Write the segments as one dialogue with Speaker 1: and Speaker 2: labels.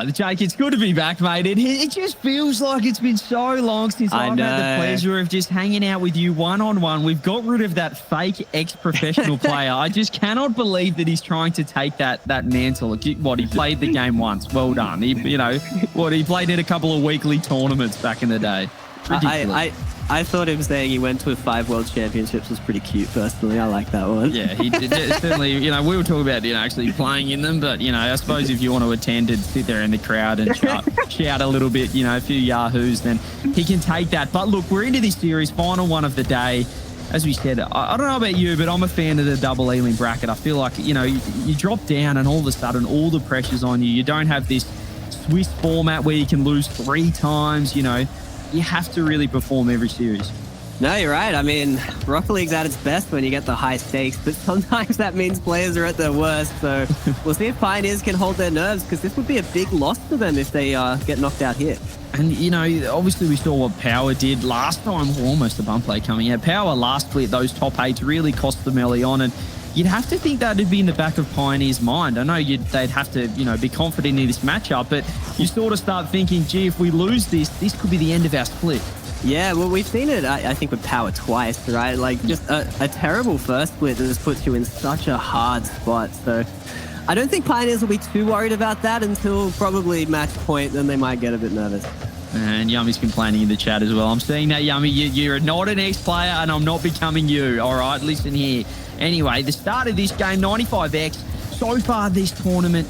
Speaker 1: Jake, it's good to be back, mate. It just feels like it's been so long since I've had the pleasure of just hanging out with you one-on-one. We've got rid of that fake ex-professional player. I just cannot believe that he's trying to take that mantle. What, he played the game once. Well done. He played in a couple of weekly tournaments back in the day. Ridiculous.
Speaker 2: I thought him saying he went to 5 World Championships was pretty cute, personally. I like that one.
Speaker 1: Yeah, he did. Certainly, we were talking about, actually playing in them, but, I suppose if you want to attend and sit there in the crowd and shout a little bit, a few yahoos, then he can take that. But look, we're into this series, final one of the day. As we said, I don't know about you, but I'm a fan of the double Ealing bracket. I feel like, you drop down and all of a sudden all the pressure's on you. You don't have this Swiss format where you can lose 3 times, You have to really perform every series.
Speaker 2: No, you're right. I mean, Rocket League's at its best when you get the high stakes, but sometimes that means players are at their worst. So we'll see if Pioneers can hold their nerves, because this would be a big loss for them if they get knocked out here.
Speaker 1: And, obviously we saw what Power did last time. Almost a bump play coming out. Power last split, those top 8s really cost them early on. And you'd have to think that would be in the back of Pioneer's mind. I know they'd have to, be confident in this matchup, but you sort of start thinking, gee, if we lose this could be the end of our split.
Speaker 2: Yeah, well, we've seen it, I think, with Power twice, right? Like, just a terrible first split that just puts you in such a hard spot. So I don't think Pioneers will be too worried about that until probably match point. Then they might get a bit nervous.
Speaker 1: And Yummy's complaining in the chat as well. I'm seeing that, Yummy. You're not an ex-player, and I'm not becoming you. All right, listen here. Anyway, the start of this game, 95X. So far this tournament,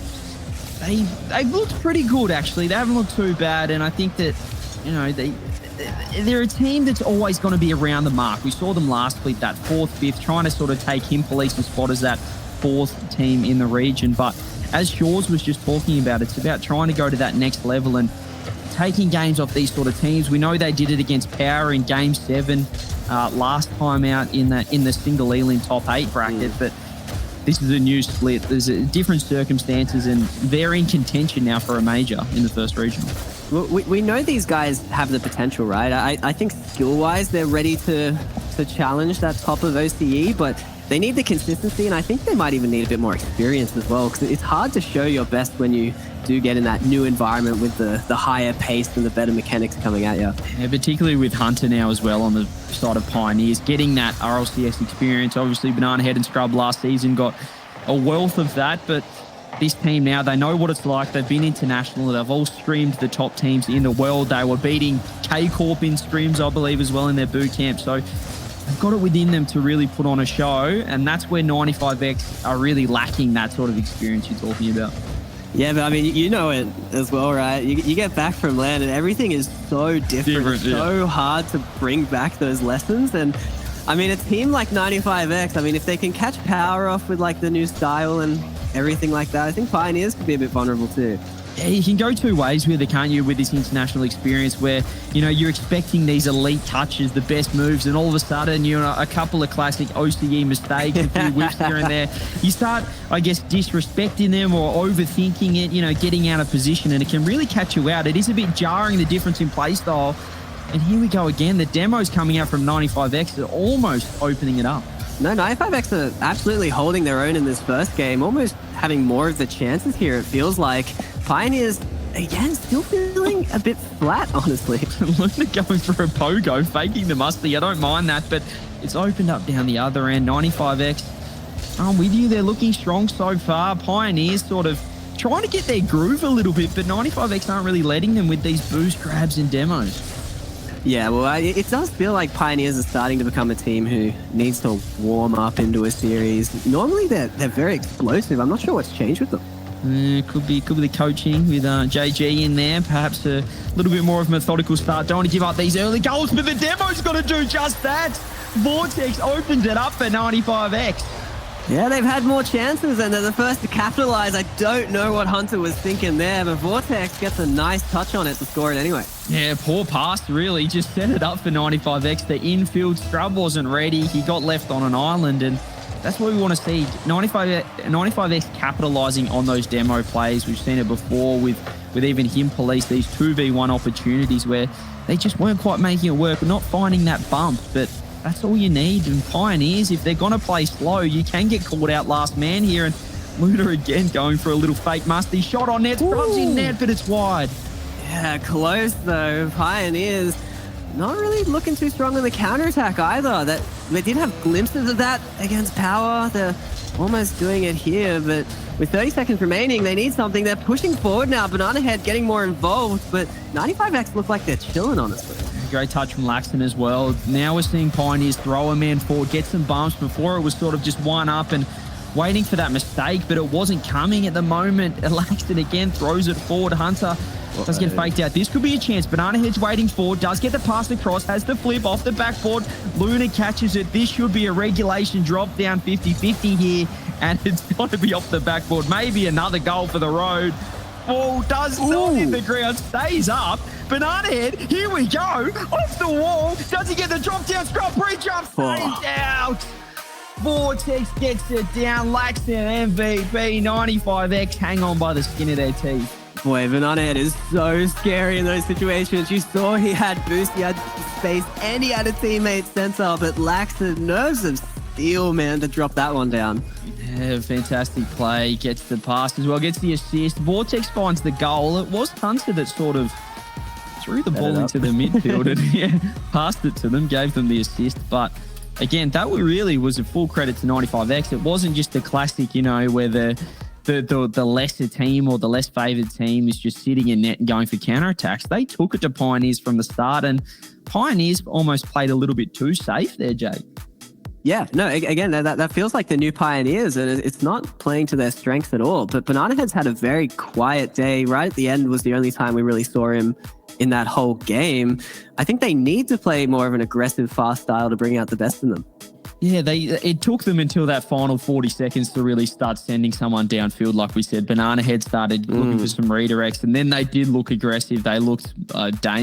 Speaker 1: they've looked pretty good, actually. They haven't looked too bad, and I think that, they're a team that's always going to be around the mark. We saw them last week, that 4th, 5th, trying to sort of take him police and spot as that 4th team in the region. But as Shaw's was just talking about, it's about trying to go to that next level and taking games off these sort of teams. We know they did it against Power in Game 7 last time out in the single Ealing top 8 bracket, but this is a new split. There's different circumstances, and they're in contention now for a major in the first regional.
Speaker 2: Well, we know these guys have the potential, right? I think skill-wise they're ready to challenge that top of OCE, but they need the consistency, and I think they might even need a bit more experience as well, because it's hard to show your best when you do get in that new environment with the higher pace and the better mechanics coming at you.
Speaker 1: Yeah, particularly with Hunter now as well on the side of Pioneers, getting that RLCS experience. Obviously, Banana Head and Scrub last season got a wealth of that, but this team now, they know what it's like. They've been international. They've all streamed the top teams in the world. They were beating K-Corp in streams, I believe, as well in their boot camp. So they've got it within them to really put on a show, and that's where 95X are really lacking that sort of experience you're talking about.
Speaker 2: Yeah, but I mean, you know it as well, right? You get back from LAN and everything is so different. So hard to bring back those lessons. And I mean, a team like 95X, I mean, if they can catch Power off with like the new style and everything like that, I think Pioneers could be a bit vulnerable too.
Speaker 1: Yeah, you can go 2 ways with it, can't you, with this international experience where, you're expecting these elite touches, the best moves, and all of a sudden, a couple of classic OCE mistakes, a few whiffs here and there. You start, I guess, disrespecting them or overthinking it, getting out of position, and it can really catch you out. It is a bit jarring, the difference in play style. And here we go again. The demos coming out from 95X are almost opening it up.
Speaker 2: No, 95X are absolutely holding their own in this first game, almost having more of the chances here, it feels like. Pioneers, again, still feeling a bit flat, honestly.
Speaker 1: Luna going for a pogo, faking the musty. I don't mind that, but it's opened up down the other end. 95X, I'm with you. They're looking strong so far. Pioneers sort of trying to get their groove a little bit, but 95X aren't really letting them with these boost grabs and demos.
Speaker 2: Yeah, well, it does feel like Pioneers are starting to become a team who needs to warm up into a series. Normally, they're very explosive. I'm not sure what's changed with them.
Speaker 1: Could be the coaching with JG in there. Perhaps a little bit more of a methodical start. Don't want to give up these early goals, but the demo's got to do just that. Vortex opens it up for 95X.
Speaker 2: Yeah, they've had more chances, and they're the first to capitalize. I don't know what Hunter was thinking there, but Vortex gets a nice touch on it to score it anyway.
Speaker 1: Yeah, poor pass, really. Just set it up for 95X. The infield scrub wasn't ready. He got left on an island, and that's what we want to see. 95X capitalizing on those demo plays. We've seen it before with even him police, these 2v1 opportunities where they just weren't quite making it work, not finding that bump, but that's all you need. And Pioneers, if they're going to play slow, you can get caught out last man here. And Luna again going for a little fake musty shot on net. Scrubs in net, but it's wide.
Speaker 2: Yeah, close though. Pioneers not really looking too strong on the counterattack either. That they did have glimpses of that against Power. They're almost doing it here, but with 30 seconds remaining, they need something. They're pushing forward now. Banana Head getting more involved, but 95X look like they're chilling, honestly.
Speaker 1: Great touch from Laxton as well. Now we're seeing Pioneers throw a man forward, get some bumps. Before it was sort of just one up and waiting for that mistake, but it wasn't coming at the moment. Laxton again throws it forward. Hunter does get faked out. This could be a chance. Banana Head's waiting forward, does get the pass across, has the flip off the backboard. Luna catches it. This should be a regulation drop down 50-50 here, and it's got to be off the backboard. Maybe another goal for the road. Ball does not hit the ground, stays up. Banana Head, here we go. Off the wall. Does he get the drop down? Scrub pre-jump, stays out. Vortex gets it down. Laxton MVP, 95X, hang on by the skin of their teeth.
Speaker 2: Boy, Banana Head is so scary in those situations. You saw he had boost, he had space, and he had a teammate center, but Laxton, nerves of steel, man, to drop that one down.
Speaker 1: Yeah, fantastic play. Gets the pass as well, gets the assist. Vortex finds the goal. It was Hunter that sort of threw the ball into the midfield and passed it to them, gave them the assist. But again, that really was a full credit to 95X. It wasn't just a classic, where the lesser team or the less favoured team is just sitting in net and going for counterattacks. They took it to Pioneers from the start, and Pioneers almost played a little bit too safe there, Jake.
Speaker 2: Yeah, no, again, that feels like the new Pioneers, and it's not playing to their strengths at all. But Banana Head's had a very quiet day. Right at the end was the only time we really saw him in that whole game. I think they need to play more of an aggressive, fast style to bring out the best in them.
Speaker 1: Yeah, it took them until that final 40 seconds to really start sending someone downfield. Like we said, Banana Head started looking for some redirects, and then they did look aggressive. They looked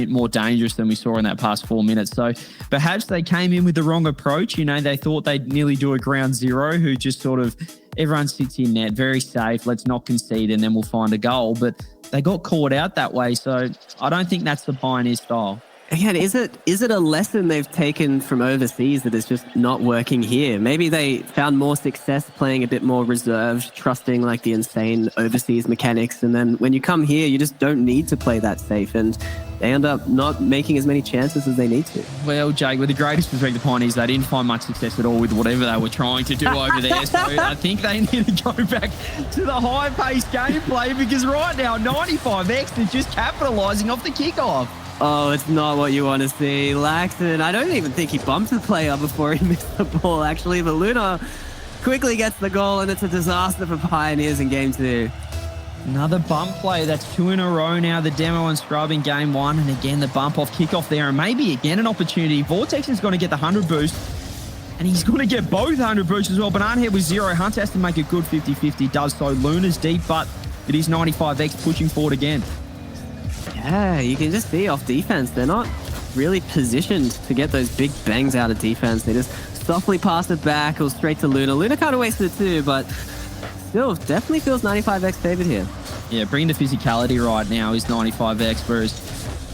Speaker 1: more dangerous than we saw in that past 4 minutes. So perhaps they came in with the wrong approach. They thought they'd nearly do a ground zero, who just sort of, everyone sits in net, very safe, let's not concede, and then we'll find a goal. But they got caught out that way, so I don't think that's the Pioneer style.
Speaker 2: Again, is it a lesson they've taken from overseas that is just not working here? Maybe they found more success playing a bit more reserved, trusting like the insane overseas mechanics, and then when you come here, you just don't need to play that safe, and they end up not making as many chances as they need to.
Speaker 1: Well, Jake, with the greatest respect to the Pioneers, they didn't find much success at all with whatever they were trying to do over there. So I think they need to go back to the high-paced gameplay, because right now 95X is just capitalising off the kickoff.
Speaker 2: Oh, it's not what you want to see. Laxton, I don't even think he bumped the player before he missed the ball, actually. But Luna quickly gets the goal, and it's a disaster for Pioneers in Game 2.
Speaker 1: Another bump play. That's 2 in a row now. The demo and scrub in Game 1. And again, the bump off kickoff there. And maybe again an opportunity. Vortex is going to get the 100 boost. And he's going to get both 100 boosts as well. Banana Head with 0. Hunter has to make a good 50-50. Does so. Luna's deep, but it is 95X pushing forward again.
Speaker 2: Yeah, you can just see off defense, they're not really positioned to get those big bangs out of defense. They just softly pass it back or straight to Luna. Luna kind of wasted it too, but still definitely feels 95X favored here.
Speaker 1: Yeah, bringing the physicality right now is 95X, whereas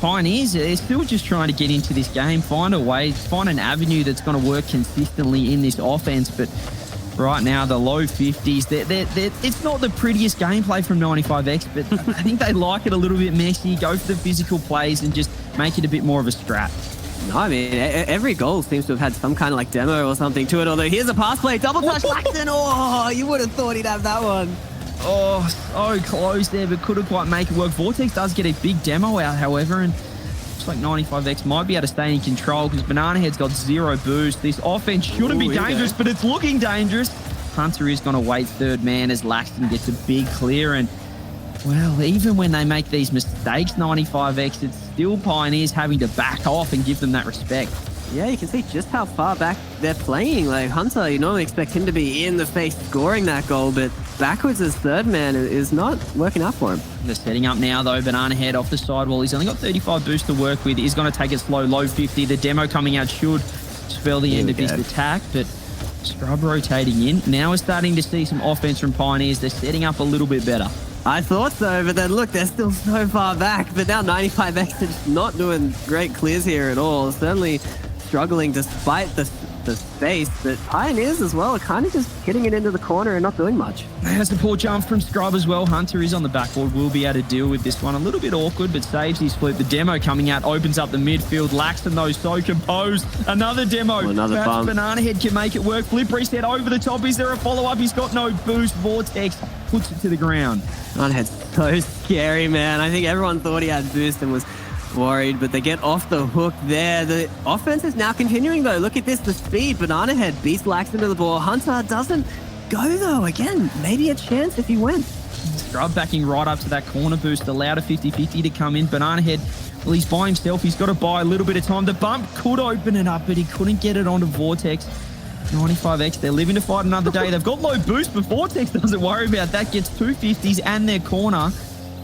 Speaker 1: Pioneers, they're still just trying to get into this game, find a way, find an avenue that's going to work consistently in this offense. But right now, the low 50s, it's not the prettiest gameplay from 95X, but I think they like it a little bit messy, go for the physical plays and just make it a bit more of a scrap.
Speaker 2: No, I mean, every goal seems to have had some kind of like demo or something to it, although here's a pass play, double touch Laxton. Oh, you would have thought he'd have that one.
Speaker 1: Oh, so close there, but couldn't quite make it work. Vortex does get a big demo out, however, and looks like 95X might be able to stay in control because Banana Head's got 0 boost. This offense shouldn't be dangerous, but it's looking dangerous. Hunter is going to wait third man as Laxton gets a big clear. And, well, even when they make these mistakes, 95X, it's still Pioneers having to back off and give them that respect.
Speaker 2: Yeah, you can see just how far back they're playing. Like Hunter, you normally expect him to be in the face scoring that goal, but backwards as third man is not working out for him.
Speaker 1: They're setting up now, though. Banana Head off the sidewall. He's only got 35 boost to work with. He's going to take it slow, low 50. The demo coming out should spell the end of his attack, but scrub rotating in. Now we're starting to see some offense from Pioneers. They're setting up a little bit better.
Speaker 2: I thought so, but then look, they're still so far back. But now 95X is not doing great clears here at all. Certainly struggling despite the the space, but Pioneers as well are kind of just hitting it into the corner and not doing much.
Speaker 1: That's a poor jump from Scrub as well. Hunter is on the backboard, will be able to deal with this one. A little bit awkward, but saves his flip. The demo coming out, opens up the midfield. Laxton, though, so composed. Another demo.
Speaker 2: Another
Speaker 1: Perhaps
Speaker 2: bump.
Speaker 1: Banana Head can make it work. Flip reset over the top. Is there a follow-up? He's got no boost. Vortex puts it to the ground.
Speaker 2: Banana Head's so scary, man. I think everyone thought he had boost and was worried, but they get off the hook there. The offense is now continuing, though. Look at this, the speed. Banana Head beats Laxton to the ball. Hunter doesn't go, though. Again, maybe a chance if he went.
Speaker 1: Scrub backing right up to that corner boost, allowed a 50-50 to come in. Banana Head, well, he's by himself. He's got to buy a little bit of time. The bump could open it up, but he couldn't get it onto Vortex. 95X, they're living to fight another day. They've got low boost, but Vortex doesn't worry about that. Gets 2 50s and their corner.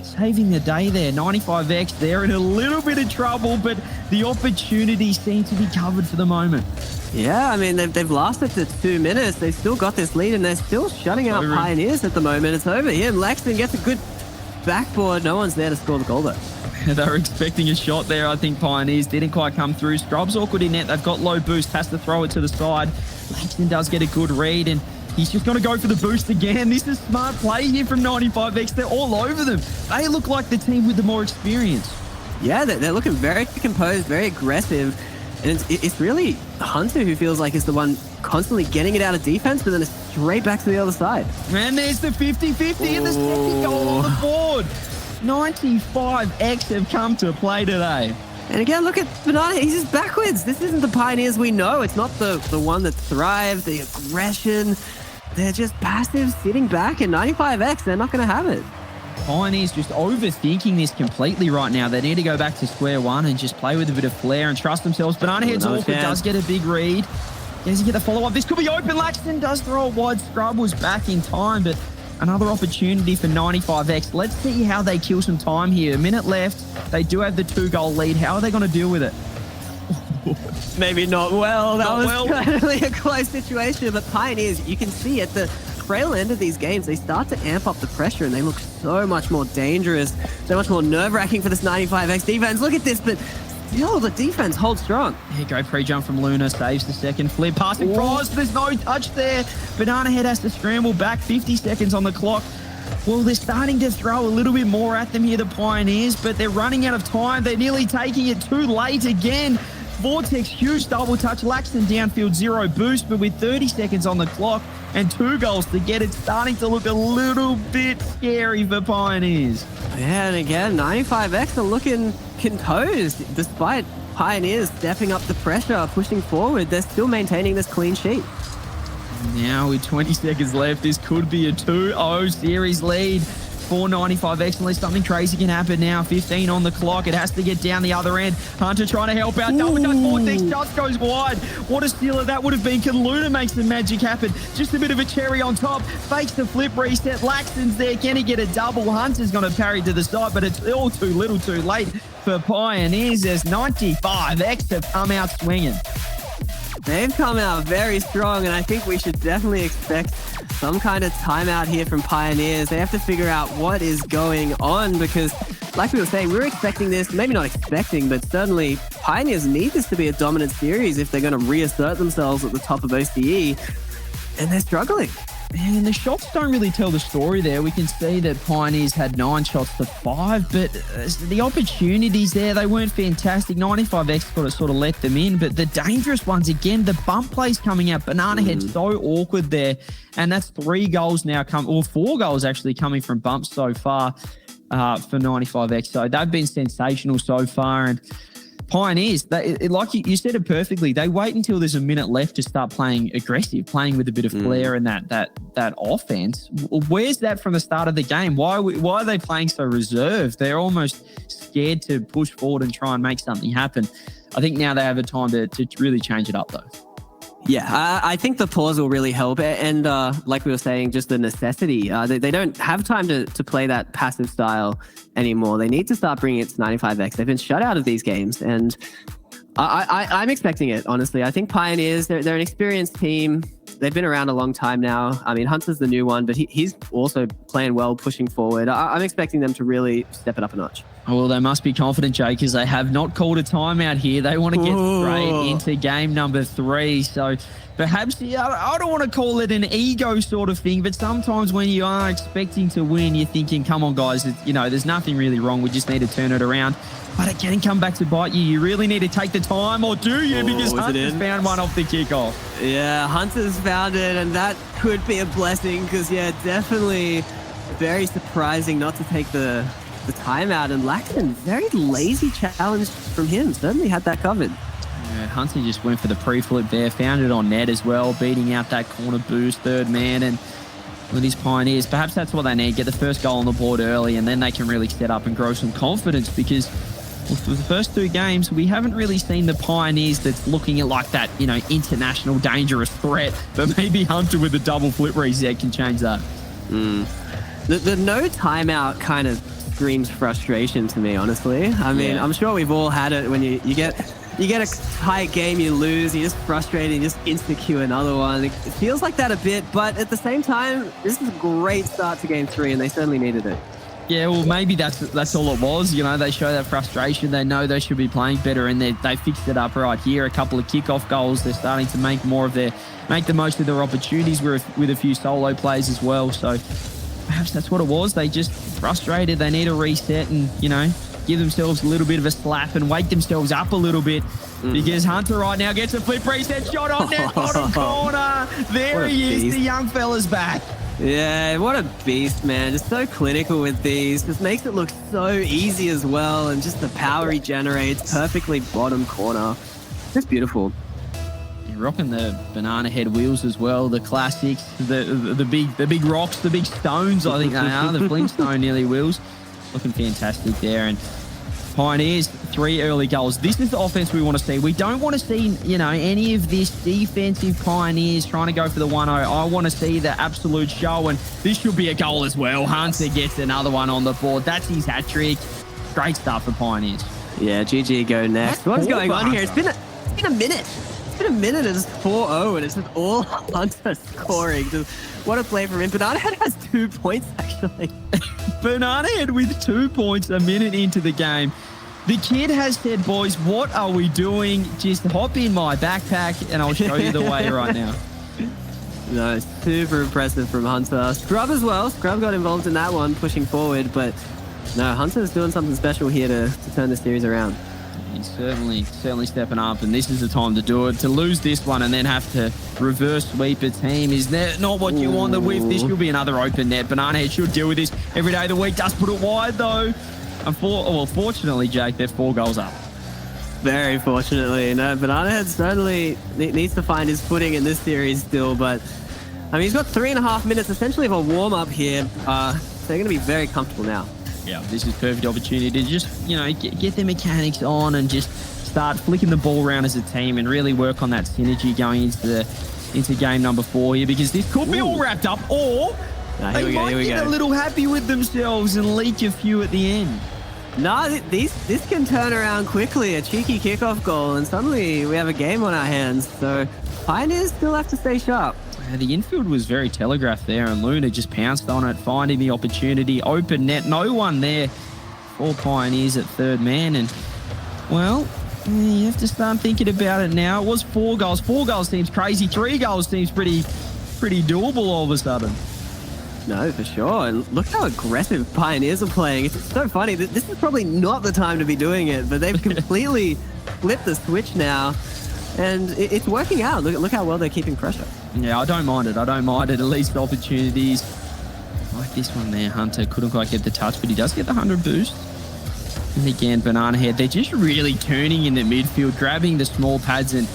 Speaker 1: Saving the day there. 95X, they're in a little bit of trouble, but the opportunity seems to be covered for the moment.
Speaker 2: Yeah, I mean, they've lasted to 2 minutes. They've still got this lead, and they're still shutting out Pioneers at the moment. It's over him. Laxton gets a good backboard. No one's there to score the goal, though.
Speaker 1: They were expecting a shot there. I think Pioneers didn't quite come through. Scrub's awkward in net. They've got low boost. Has to throw it to the side. Laxton does get a good read, and he's just going to go for the boost again. This is smart play here from 95X. They're all over them. They look like the team with the more experience.
Speaker 2: Yeah, they're looking very composed, very aggressive. And it's really Hunter who feels like is the one constantly getting it out of defense, but then it's straight back to the other side.
Speaker 1: And there's the 50-50 and the second goal on the board. 95X have come to play today.
Speaker 2: And again, look at Banana. He's just backwards. This isn't the Pioneers we know. It's not the one that thrives, the aggression. They're just passive, sitting back, and 95X, they're not going to have it.
Speaker 1: Pioneers just overthinking this completely right now. They need to go back to square one and just play with a bit of flair and trust themselves. Banana Head's awkward, does get a big read. Does he get the follow-up? This could be open. Laxton does throw it wide. Scrub was back in time, but another opportunity for 95X. Let's see how they kill some time here. A minute left. They do have the 2-goal lead. How are they going to deal with it?
Speaker 2: Maybe not well. That was really a close situation. But Pioneers, you can see at the trail end of these games, they start to amp up the pressure and they look so much more dangerous, so much more nerve-wracking for this 95X defense. Look at this, but still the defense holds strong.
Speaker 1: Here you go, pre-jump from Luna, saves the second flip. Passing cross, there's no touch there. Banana Head has to scramble back, 50 seconds on the clock. Well, they're starting to throw a little bit more at them here, the Pioneers, but they're running out of time. They're nearly taking it too late again. Vortex, huge double touch. Laxton downfield, 0 boost, but with 30 seconds on the clock and 2 goals to get, it's starting to look a little bit scary for Pioneers.
Speaker 2: Yeah, and again, 95X are looking composed. Despite Pioneers stepping up the pressure, pushing forward, they're still maintaining this clean sheet.
Speaker 1: Now with 20 seconds left, this could be a 2-0 series lead for 95X. Unless something crazy can happen now. 15 on the clock. It has to get down the other end. Hunter trying to help out. Double touch. Vortex just goes wide. What a stealer that would have been. Can Luna make some magic happen? Just a bit of a cherry on top. Fakes the flip reset. Laxton's there. Can he get a double? Hunter's going to parry to the side, but it's all too little too late for Pioneers as 95X have come out swinging.
Speaker 2: They've come out very strong, and I think we should definitely expect some kind of timeout here from Pioneers. They have to figure out what is going on because, like we were saying, we were expecting this, maybe not expecting, but certainly Pioneers need this to be a dominant series if they're going to reassert themselves at the top of OCE, and they're struggling.
Speaker 1: And the shots don't really tell the story there. We can see that Pioneers had 9 shots to 5, but the opportunities there, they weren't fantastic. 95X got to sort of let them in, but the dangerous ones, again, the bump plays coming out. Banana Head so awkward there, and that's 3 goals now or 4 goals actually coming from bumps so far for 95X. So they've been sensational so far, and Pioneers, like you said it perfectly, they wait until there's a minute left to start playing aggressive, playing with a bit of flair and that offense. Where's that from the start of the game? Why are they playing so reserved? They're almost scared to push forward and try and make something happen. I think now they have a time to really change it up, though.
Speaker 2: Yeah, I think the pause will really help. And like we were saying, just the necessity. They don't have time to play that passive style anymore. They need to start bringing it to 95X. They've been shut out of these games. And I'm expecting it, honestly. I think Pioneers, they're an experienced team. they've been around a long time now. I mean, Hunter's the new one, but he's also playing well, pushing forward. I'm expecting them to really step it up a notch.
Speaker 1: Well, they must be confident, Jay, because they have not called a timeout here. They want to get straight into game number 3. So perhaps, I don't want to call it an ego sort of thing, but sometimes when you are expecting to win, you're thinking, come on, guys, there's nothing really wrong. We just need to turn it around. But it can come back to bite you. You really need to take the time, or do you? Because Hunter's found one off the kickoff.
Speaker 2: Yeah, Hunter's found it, and that could be a blessing because, yeah, definitely very surprising not to take the timeout. And Laxton, very lazy challenge from him. Certainly had that covered.
Speaker 1: Yeah, Hunter just went for the pre-flip there, found it on net as well, beating out that corner boost, third man, and with these Pioneers, perhaps that's what they need, get the first goal on the board early, and then they can really set up and grow some confidence because for the first 2 games, we haven't really seen the Pioneers that's looking at like that, international dangerous threat, but maybe Hunter with a double flip reset can change that.
Speaker 2: The no timeout kind of screams frustration to me, honestly. I mean, I'm sure we've all had it when you get a tight game, you lose, you're just frustrated, you just insta-queue another one. It feels like that a bit, but at the same time, this is a great start to game 3, and they certainly needed it.
Speaker 1: Yeah, well, maybe that's all it was. They show that frustration. They know they should be playing better, and they fixed it up right here. A couple of kickoff goals. They're starting to make the most of their opportunities with a few solo plays as well. So perhaps that's what it was. They just frustrated. They need a reset and, give themselves a little bit of a slap and wake themselves up a little bit because Hunter right now gets a flip reset shot on net, bottom corner. There he is, the young fella's back.
Speaker 2: Yeah, what a beast, man. Just so clinical with these. Just makes it look so easy as well, and just the power he generates, perfectly bottom corner. Just beautiful.
Speaker 1: You're rocking the banana head wheels as well, the classics, the big rocks, the big stones, I think they are, the Flintstone nearly wheels. Looking fantastic there. And Pioneers, 3 early goals. This is the offense we want to see. We don't want to see, any of this defensive Pioneers trying to go for the 1-0. I want to see the absolute show, and this should be a goal as well. Hunter gets another one on the board. That's his hat trick. Great stuff for Pioneers.
Speaker 2: Yeah, GG go next. What's going on here? It's been a minute. It's been a minute. It's 4-0, and it's just all Hunter scoring. Just what a play from him. Banana Head has 2 points, actually.
Speaker 1: Banana Head with 2 points a minute into the game. The kid has said, boys, what are we doing? Just hop in my backpack and I'll show you the way right now.
Speaker 2: No, super impressive from Hunter. Scrub as well. Scrub got involved in that one, pushing forward. But no, Hunter's doing something special here to turn the series around.
Speaker 1: He's certainly stepping up, and this is the time to do it. To lose this one and then have to reverse sweep a team is not what you want. The whiff, this should be another open net. Banana Head should deal with this every day of the week. Does put it wide, though. Fortunately, Jake, they're 4 goals up.
Speaker 2: Very fortunately. No, Banana Head certainly needs to find his footing in this series still, but I mean, he's got 3.5 minutes essentially of a warm-up here. So they're going to be very comfortable now.
Speaker 1: Yeah, this is perfect opportunity to just, get their mechanics on and just start flicking the ball around as a team and really work on that synergy going into game number 4 here, because this could be all wrapped up, or they might get a little happy with themselves and leak a few at the end.
Speaker 2: No, this can turn around quickly. A cheeky kickoff goal, and suddenly we have a game on our hands. So Pioneers still have to stay sharp.
Speaker 1: The infield was very telegraphed there, and Luna just pounced on it, finding the opportunity. Open net, no one there. 4 Pioneers at third man, and, well, you have to start thinking about it now. It was 4 goals. 4 goals seems crazy. 3 goals seems pretty doable all of a sudden.
Speaker 2: No, for sure. And look how aggressive Pioneers are playing. It's so funny. This is probably not the time to be doing it, but they've completely flipped the switch now. And it's working out. Look how well they're keeping pressure.
Speaker 1: Yeah, I don't mind it. At least opportunities. Like this one there, Hunter couldn't quite get the touch, but he does get the 100 boost. And again, Banana Head, they're just really turning in the midfield, grabbing the small pads, and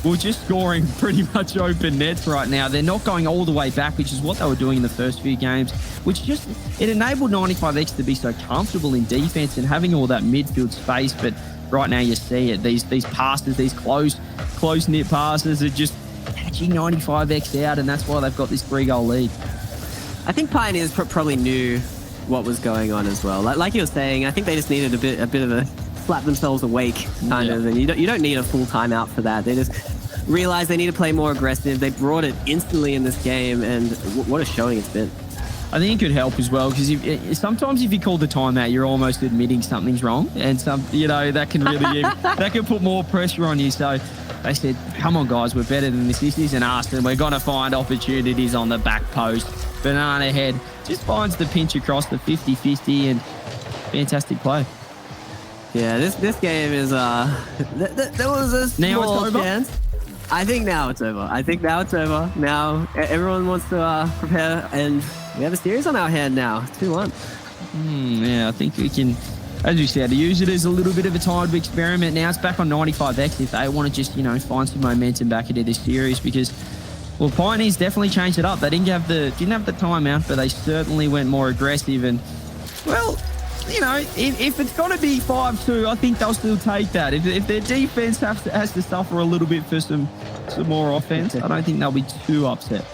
Speaker 1: we're just scoring pretty much open nets right now. They're not going all the way back, which is what they were doing in the first few games, which it enabled 95X to be so comfortable in defense and having all that midfield space. But right now you see it. These passes, these close-knit passes are just catching 95X out, and that's why they've got this 3-goal lead.
Speaker 2: I think Pioneers probably knew what was going on as well. Like you were saying, I think they just needed a bit of a slap themselves awake kind of, and you don't need a full timeout for that. They just realize they need to play more aggressive. They brought it instantly in this game, and what a showing it's been.
Speaker 1: I think it could help as well, because sometimes if you call the timeout, you're almost admitting something's wrong, and that can really that can put more pressure on you. So they said, "Come on, guys, we're better than this. This isn't us, and we're gonna find opportunities on the back post." Banana Head just finds the pinch across the 50-50, and fantastic play.
Speaker 2: Yeah, this game is there was a small chance. I think now it's over. Now everyone wants to prepare, and we have a series on our hand now. 2-1.
Speaker 1: Yeah, I think we can, as you said, use it as a little bit of a time to experiment. Now it's back on 95X if they want to just, find some momentum back into this series, because, well, Pioneers definitely changed it up. They didn't have the timeout, but they certainly went more aggressive. And, well, if it's going to be 5-2, I think they'll still take that. If their defense has to suffer a little bit for some more offense, I don't think they'll be too upset.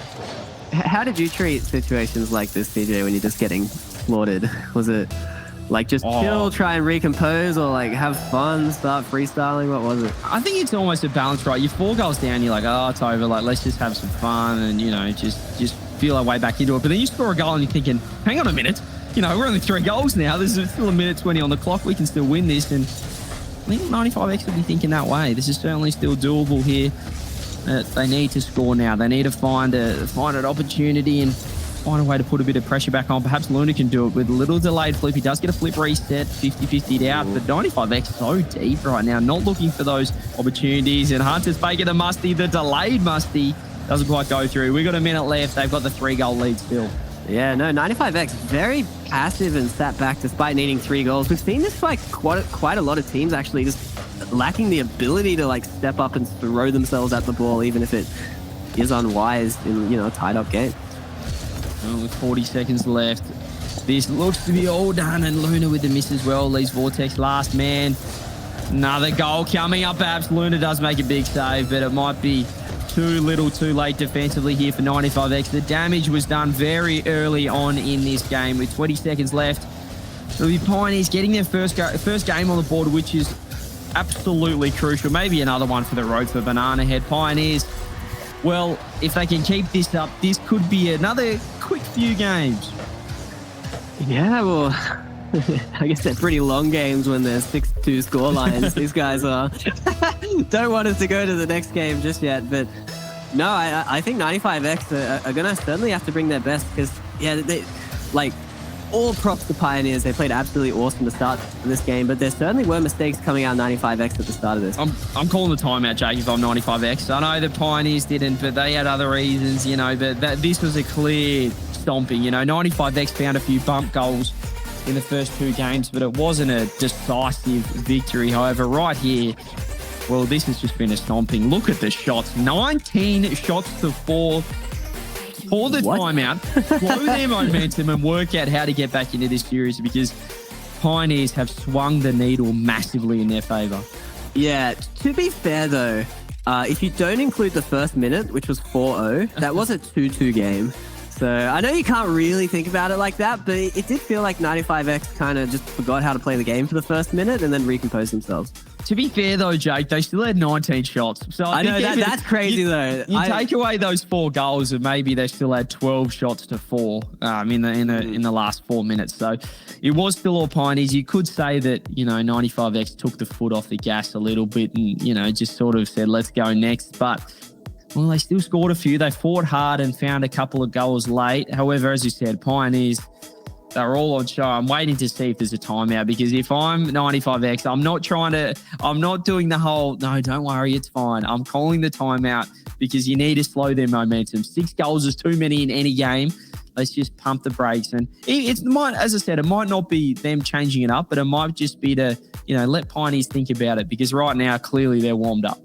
Speaker 2: How did you treat situations like this, CJ, when you're just getting slaughtered? Was it like just chill, try and recompose, or like have fun, start freestyling? What was it?
Speaker 1: I think it's almost a balance, right? You're 4 goals down, you're like, oh, it's over. Like, let's just have some fun and, just feel our way back into it. But then you score a goal and you're thinking, hang on a minute. We're only 3 goals now. There's still a minute 20 on the clock. We can still win this. And I think 95X will be thinking that way. This is certainly still doable here. They need to score now. They need to find an opportunity and find a way to put a bit of pressure back on. Perhaps Luna can do it with a little delayed flip. He does get a flip reset, 50-50'd out. But 95X so deep right now, not looking for those opportunities. And Hunter's making a musty. The delayed musty doesn't quite go through. We've got a minute left. They've got the 3-goal lead still.
Speaker 2: Yeah, no, 95X, very passive and sat back despite needing 3 goals. We've seen this by quite a lot of teams, actually, just lacking the ability to like step up and throw themselves at the ball, even if it is unwise in, a tied-up game.
Speaker 1: Well, with 40 seconds left, this looks to be all done, and Luna with the miss as well. Leaves Vortex last man. Another goal coming up, perhaps. Luna does make a big save, but it might be too little too late defensively here for 95X. The damage was done very early on in this game with 20 seconds left. So the Pioneers getting their first game on the board, which is absolutely crucial. Maybe another one for the road for Banana Head. Pioneers, well, if they can keep this up, this could be another quick few games.
Speaker 2: Yeah, well, I guess they're pretty long games when there's 6-2 score lines. These guys don't want us to go to the next game just yet. But no, I think 95X are going to certainly have to bring their best, because, yeah, they, like, all props to Pioneers. They played absolutely awesome to start this game, but there certainly were mistakes coming out 95X at the start of this.
Speaker 1: I'm calling the timeout, Jake, if I'm 95X. I know the Pioneers didn't, but they had other reasons, but this was a clear stomping. 95X found a few bump goals in the first 2 games, but it wasn't a decisive victory. However, right here, well, this has just been a stomping. Look at the shots. 19 shots to 4. For the timeout, slow their momentum and work out how to get back into this series, because Pioneers have swung the needle massively in their favour.
Speaker 2: Yeah, to be fair though, if you don't include the first minute, which was 4-0, that was a 2-2 game. So I know you can't really think about it like that, but it did feel like 95X kind of just forgot how to play the game for the first minute and then recomposed themselves.
Speaker 1: To be fair, though, Jake, they still had 19 shots. So
Speaker 2: I know that's crazy, though.
Speaker 1: You take away those 4 goals, and maybe they still had 12 shots to 4 in the last 4 minutes. So it was still all Pioneers. You could say that 95X took the foot off the gas a little bit, and just sort of said, "Let's go next." But well, they still scored a few. They fought hard and found a couple of goals late. However, as you said, Pioneers, they're all on show. I'm waiting to see if there's a timeout, because if I'm 95X, I'm not doing the whole, no, don't worry, it's fine. I'm calling the timeout, because you need to slow their momentum. 6 goals is too many in any game. Let's just pump the brakes. And as I said, it might not be them changing it up, but it might just be to, let Pioneers think about it, because right now, clearly they're warmed up.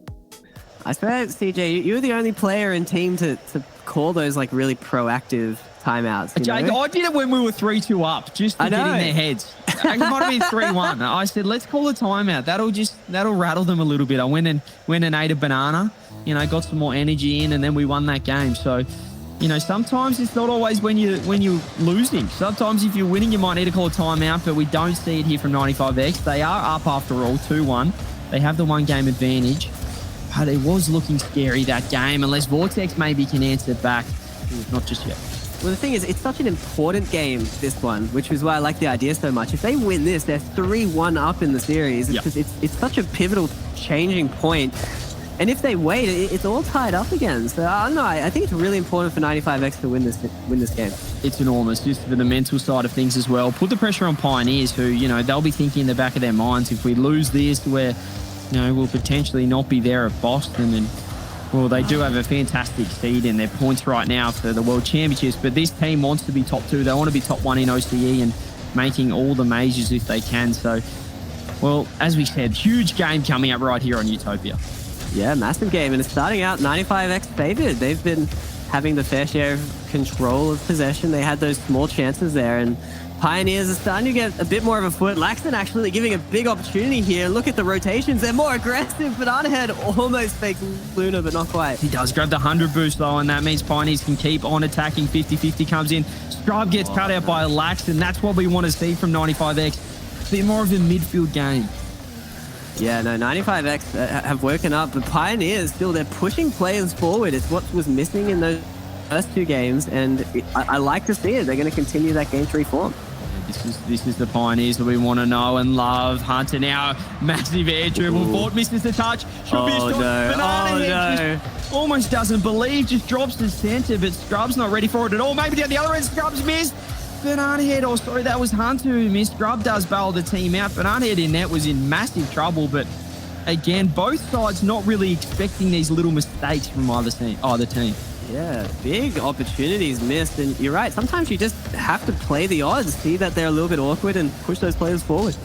Speaker 2: I suppose, CJ, you're the only player in team to call those like really proactive timeouts.
Speaker 1: Jake, I did it when we were 3-2 up, just to get in their heads. It might have been 3-1. I said, let's call a timeout. That'll rattle them a little bit. I went and ate a banana, got some more energy in, and then we won that game. So, sometimes it's not always when you're losing. Sometimes if you're winning, you might need to call a timeout, but we don't see it here from 95X. They are up after all, 2-1. They have the 1-game advantage. But it was looking scary, that game, unless Vortex maybe can answer back. Not just yet.
Speaker 2: Well, the thing is, it's such an important game, this one, which is why I like the idea so much. If they win this, they're 3-1 up in the series. It's such a pivotal changing point. And if they wait, it's all tied up again. So I don't know. I think it's really important for 95X to win this game.
Speaker 1: It's enormous, just for the mental side of things as well. Put the pressure on Pioneers, who, they'll be thinking in the back of their minds, if we lose this, we'll potentially not be there at Boston. And, well, they do have a fantastic seed in their points right now for the World Championships, but this team wants to be top 2. They want to be top 1 in OCE and making all the majors if they can. So, well, as we said, huge game coming up right here on Utopia.
Speaker 2: Yeah, massive game, and it's starting out 95X favored. They've been having the fair share of control of possession. They had those small chances there, and Pioneers are starting to get a bit more of a foot. Laxton actually giving a big opportunity here. Look at the rotations. They're more aggressive. Banana Head almost fakes Luna, but not quite.
Speaker 1: He does grab the 100 boost, though, and that means Pioneers can keep on attacking. 50-50 comes in. Scrub gets cut out by Laxton. That's what we want to see from 95X. A bit more of a midfield game.
Speaker 2: Yeah, no, 95X have woken up, but Pioneers still, they're pushing players forward. It's what was missing in those first 2 games, and I like to see it. They're going to continue that game 3 form.
Speaker 1: This is the Pioneers that we want to know and love. Hunter now, massive air dribble. Vort misses the touch. Should be a Banana Head just almost doesn't believe, just drops to center, but Scrub's not ready for it at all. Maybe down the other end, Scrub's missed. Banana Head, or sorry, that was Hunter who missed. Scrub does bail the team out. Banana Head in net was in massive trouble, but again, both sides not really expecting these little mistakes from either team.
Speaker 2: Yeah, big opportunities missed, and you're right. Sometimes you just have to play the odds, see that they're a little bit awkward, and push those players forward.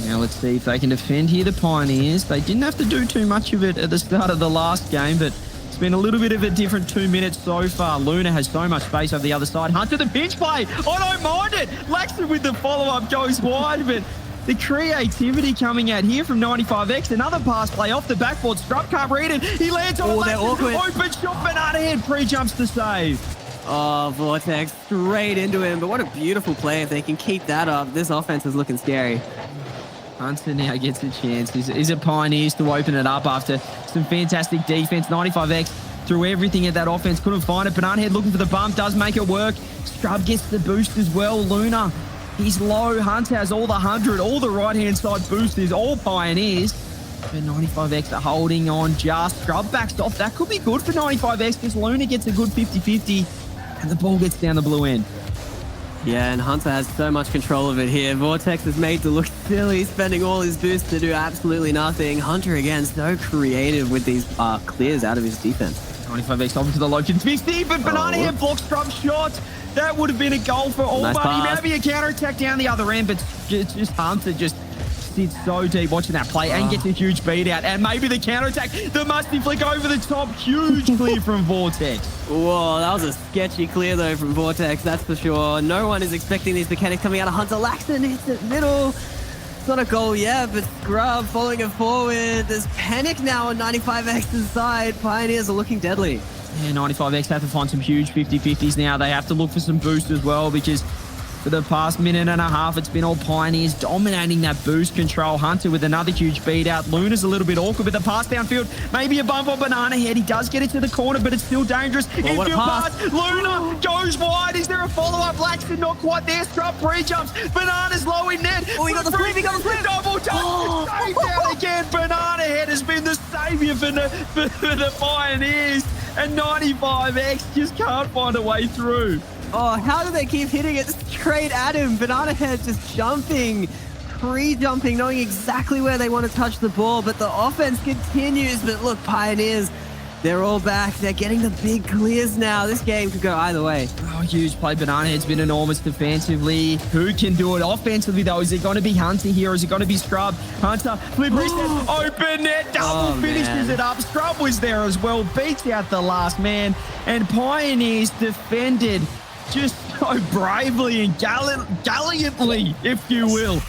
Speaker 1: Now let's see if they can defend here, the Pioneers. They didn't have to do too much of it at the start of the last game, but it's been a little bit of a different 2 minutes so far. Luna has so much space over the other side. Hunter, the pinch play. I don't mind it. Laxton with the follow-up goes wide, but the creativity coming out here from 95X. Another pass play off the backboard. Scrub can't read it. He lands on Laxton. Open shot. Banana Head pre-jumps to save.
Speaker 2: Oh, Vortex straight into him. But what a beautiful play. If they can keep that up, this offense is looking scary.
Speaker 1: Hunter now gets a chance. Is it Pioneers to open it up after some fantastic defense? 95X threw everything at that offense. Couldn't find it. Banana Head looking for the bump. Does make it work. Scrub gets the boost as well. Luna, he's low. Hunter has all the 100. All the right-hand side boost is all Pioneers. But 95X are holding on just. Scrub backs off. That could be good for 95X because Luna gets a good 50-50 and the ball gets down the blue end.
Speaker 2: Yeah, and Hunter has so much control of it here. Vortex is made to look silly, spending all his boost to do absolutely nothing. Hunter, again, so creative with these clears out of his defense. 95X
Speaker 1: off to the low. It's Steve, but Banana Head blocks Scrub's shot. That would have been a goal for all, buddy. Maybe a counter-attack down the other end, but it's just Hunter just sits so deep watching that play and gets a huge beat out. And maybe the counter-attack, the musty flick over the top. Huge clear from Vortex.
Speaker 2: Whoa, that was a sketchy clear, though, from Vortex, that's for sure. No one is expecting these mechanics coming out of Hunter. Laxton hits it middle. It's not a goal yet, but Scrub following it forward. There's panic now on 95X's side. Pioneers are looking deadly.
Speaker 1: Yeah, 95X have to find some huge 50-50s now. They have to look for some boost as well because for the past minute and a half, it's been all Pioneers dominating that boost control. Hunter with another huge beat out. Luna's a little bit awkward with the pass downfield. Maybe a bump on Banana Head. He does get it to the corner, but it's still dangerous. Infield pass. Luna goes wide. Is there a follow-up? Laxton not quite there. Scrub pre-jumps. Banana's low in net.
Speaker 2: Oh, he got the flip. He got the flip.
Speaker 1: Double touch. Straight down again. Banana Head has been the savior for the Pioneers. And 95X just can't find a way through.
Speaker 2: Oh, how do they keep hitting it straight at him? Banana Head just jumping, pre-jumping, knowing exactly where they want to touch the ball, but the offense continues. But look, Pioneers, they're all back. They're getting the big clears now. This game could go either way.
Speaker 1: Oh, huge play. Banana Head's been enormous defensively. Who can do it offensively, though? Is it going to be Hunter here, or is it going to be Scrub? Hunter, flip reset, open net, double finishes it up. Scrub was there as well, beats out the last man, and Pioneers defended just so bravely and gallantly, if you will.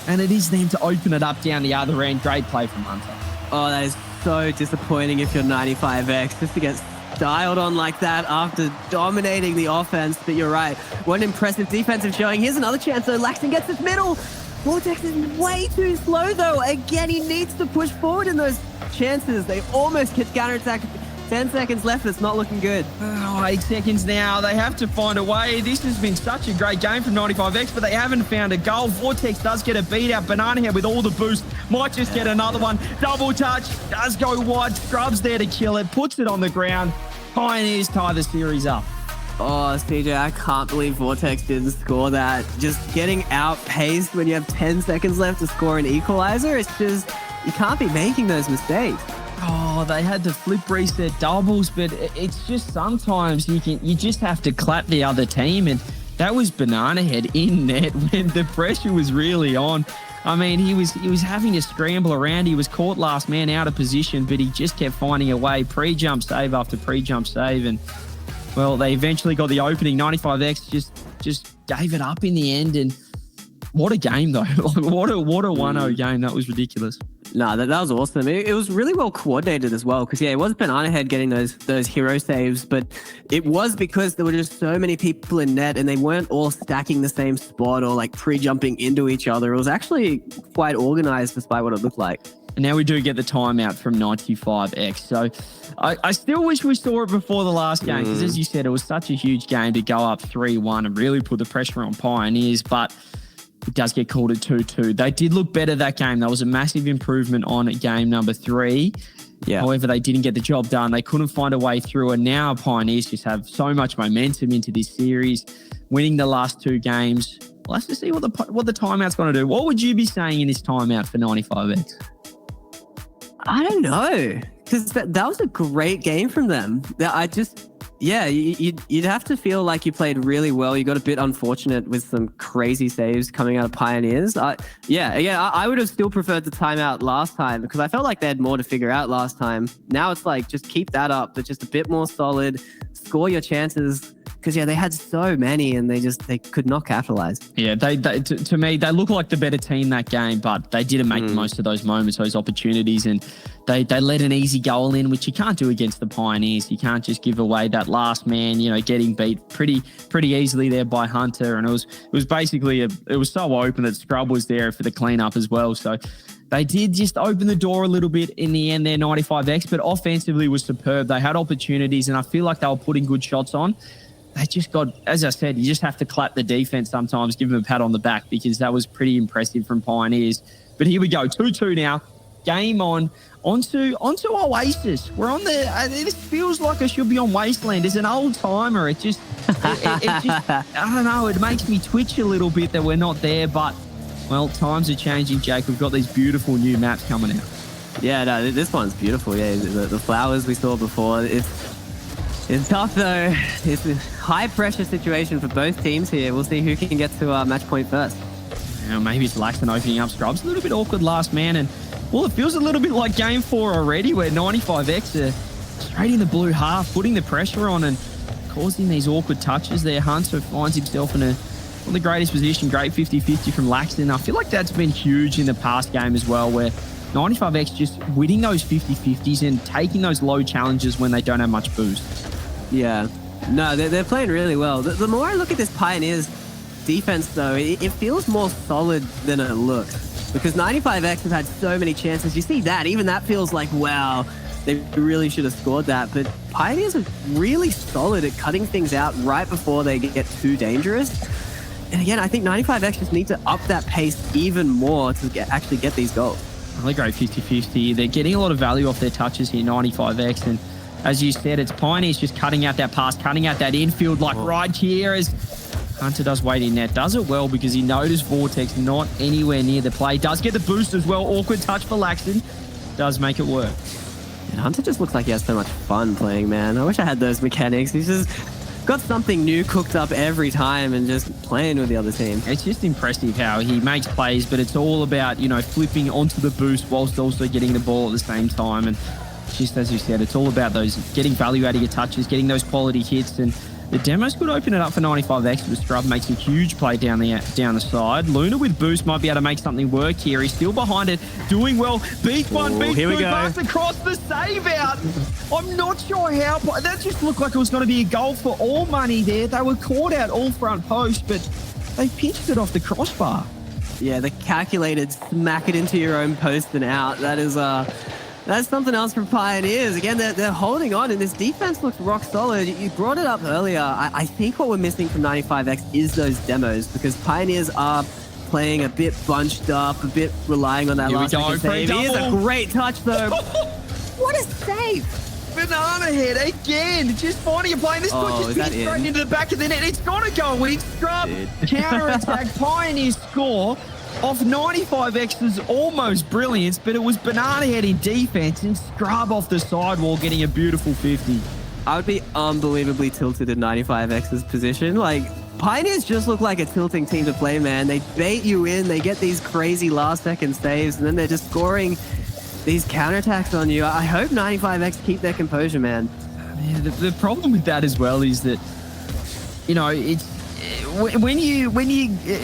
Speaker 1: And it is them to open it up down the other end. Great play from Hunter.
Speaker 2: Oh, that is so disappointing if you're 95X, just to get styled on like that after dominating the offense. But you're right, what an impressive defensive showing. Here's another chance, though. Laxton gets his middle. Vortex is way too slow, though. Again, he needs to push forward in those chances. They almost get counterattack. 10 seconds left. It's not looking good.
Speaker 1: Oh, 8 seconds now. They have to find a way. This has been such a great game from 95X, but they haven't found a goal. Vortex does get a beat out. Banana Head with all the boost. Might just get another one. Double touch. Does go wide. Scrub's there to kill it. Puts it on the ground. Pioneers tie the series up.
Speaker 2: Oh, CJ, I can't believe Vortex didn't score that. Just getting outpaced when you have 10 seconds left to score an equalizer. It's just, you can't be making those mistakes.
Speaker 1: Oh, they had to flip reset doubles, but it's just sometimes you just have to clap the other team, and that was Banana Head in net when the pressure was really on. I mean, he was having to scramble around. He was caught last man out of position, but he just kept finding a way, pre-jump save after pre-jump save, and well, they eventually got the opening. 95X just gave it up in the end, and what a game though! what a 1-0 game. That was ridiculous.
Speaker 2: No, that was awesome. It was really well coordinated as well, because yeah, it was Banana Head getting those hero saves, but it was because there were just so many people in net and they weren't all stacking the same spot or like pre-jumping into each other. It was actually quite organized despite what it looked like.
Speaker 1: And now we do get the timeout from 95X. So I still wish we saw it before the last game, because as you said, it was such a huge game to go up 3-1 and really put the pressure on Pioneers, but it does get called at 2-2. They did look better that game. That was a massive improvement on game number 3.
Speaker 2: Yeah.
Speaker 1: However, they didn't get the job done. They couldn't find a way through, and now Pioneers just have so much momentum into this series, winning the last 2 games. We'll have to see what the timeout's going to do. What would you be saying in this timeout for 95X?
Speaker 2: I don't know, because that was a great game from them. You'd have to feel like you played really well. You got a bit unfortunate with some crazy saves coming out of Pioneers. I would have still preferred the timeout last time, because I felt like they had more to figure out last time. Now it's like, just keep that up, but just a bit more solid, score your chances. Because, yeah, they had so many and they could not capitalize. Yeah,
Speaker 1: to me, they look like the better team that game, but they didn't make the most of those moments, those opportunities, and they let an easy goal in, which you can't do against the Pioneers. You can't just give away that last man, getting beat pretty easily there by Hunter. And it was basically, it was so open that Scrub was there for the cleanup as well. So they did just open the door a little bit in the end there, 95X, but offensively was superb. They had opportunities, and I feel like they were putting good shots on. They just got, as I said, you just have to clap the defense sometimes, give them a pat on the back, because that was pretty impressive from Pioneers. But here we go, 2-2 now. Game on. Onto Oasis. We're on the, this feels like I should be on Wasteland. As an old timer, it just, I don't know, it makes me twitch a little bit that we're not there. But, well, times are changing, Jake. We've got these beautiful new maps coming out.
Speaker 2: Yeah, no, this one's beautiful. Yeah, the flowers we saw before, it's tough though. It's a high pressure situation for both teams here. We'll see who can get to match point first.
Speaker 1: Maybe it's Laxton opening up Scrubs. A little bit awkward last man. And, well, it feels a little bit like game 4 already, where 95X are straight in the blue half, putting the pressure on and causing these awkward touches there. Hunter finds himself in the greatest position. Great 50-50 from Laxton. I feel like that's been huge in the past game as well, where 95X just winning those 50-50s and taking those low challenges when they don't have much boost.
Speaker 2: Yeah. No, they're playing really well. The more I look at this Pioneers defense, though, it feels more solid than it looks. Because 95X have had so many chances. You see that. Even that feels like, wow, they really should have scored that. But Pioneers are really solid at cutting things out right before they get too dangerous. And again, I think 95X just need to up that pace even more to actually get these goals.
Speaker 1: Really great 50-50. They're getting a lot of value off their touches here, 95X. And as you said, it's Pioneers just cutting out that pass, cutting out that infield, like right here as Hunter does wait in net. Does it well because he noticed Vortex not anywhere near the play. Does get the boost as well. Awkward touch for Laxton. Does make it work.
Speaker 2: And Hunter just looks like he has so much fun playing, man. I wish I had those mechanics. He's just got something new cooked up every time and just playing with the other team.
Speaker 1: It's just impressive how he makes plays, but it's all about, flipping onto the boost whilst also getting the ball at the same time. And just as you said, it's all about those getting value out of your touches, getting those quality hits. And the demos could open it up for 95X, but Scrub makes a huge play down the side. Luna with boost might be able to make something work here. He's still behind it, doing well. Beat one, beat two, pass across the save out. I'm not sure how. That just looked like it was going to be a goal for all money there. They were caught out all front post, but they pinched it off the crossbar.
Speaker 2: Yeah, the calculated smack it into your own post and out. That's something else from Pioneers. Again, they're holding on, and this defense looks rock solid. You brought it up earlier. I think what we're missing from 95X is those demos, because Pioneers are playing a bit bunched up, a bit relying on that last second save. It is a great touch, though. What a save!
Speaker 1: Banana Head again, just finding a play. This one just gets straight into the back of the net. It's got to go in. Scrub, counter-attack, Pioneers score off 95X's almost brilliance, but it was Banana Head in defense and Scrub off the sidewall getting a beautiful 50.
Speaker 2: I would be unbelievably tilted in 95X's position. Like, Pioneers just look like a tilting team to play, man. They bait you in, they get these crazy last-second saves, and then they're just scoring these counterattacks on you. I hope 95X keep their composure, man.
Speaker 1: Yeah, the problem with that as well is that, you know, it's when you